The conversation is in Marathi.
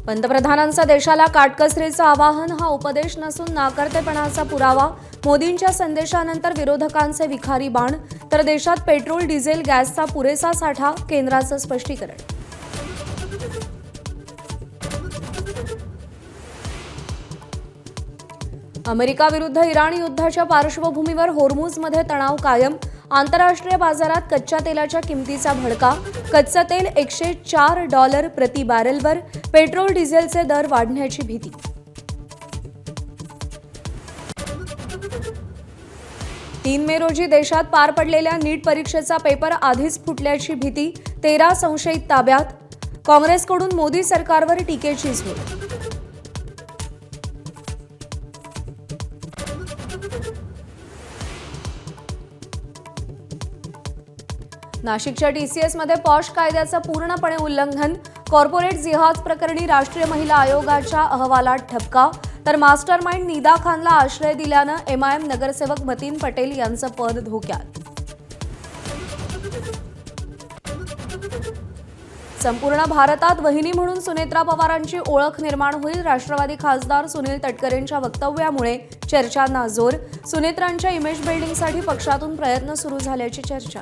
पंतप्रधानांचा देशाला काटकसरीचं आवाहन हा उपदेश नसून नाकर्तेपणाचा पुरावा. मोदींच्या संदेशानंतर विरोधकांचे विखारी बाण. तर देशात पेट्रोल डिझेल गॅसचा पुरेसा साठा, केंद्राचं स्पष्टीकरण. अमेरिका विरुद्ध इराण युद्धाच्या पार्श्वभूमीवर होर्मुझमध्ये तणाव कायम. आंतरराष्ट्रीय बाजारात कच्च्या तेलाच्या किमतीचा भडका. कच्चं तेल $104 प्रति बॅरेलवर. पेट्रोल डिझेलचे दर वाढण्याची भीती. तीन मे रोजी देशात पार पडलेल्या नीट परीक्षेचा पेपर आधीच फुटल्याची भीती. 13 संशयित ताब्यात. काँग्रेसकडून मोदी सरकारवर टीकेची झोड. नाशिकच्या TCSमध्ये पॉश कायद्याचं पूर्णपणे उल्लंघन. कॉर्पोरेट जिहाद प्रकरणी राष्ट्रीय महिला आयोगाच्या अहवालात ठपका. तर मास्टरमाइंड निदा खानला आश्रय दिल्यानं MIM नगरसेवक मतीन पटेल यांचं पद धोक्यात. संपूर्ण भारतात वहिनी म्हणून सुनेत्रा पवारांची ओळख निर्माण होईल. राष्ट्रवादी खासदार सुनील तटकरेंच्या वक्तव्यामुळे चर्चांना जोर. सुनेत्रांच्या इमेज बिल्डिंगसाठी पक्षातून प्रयत्न सुरू झाल्याची चर्चा.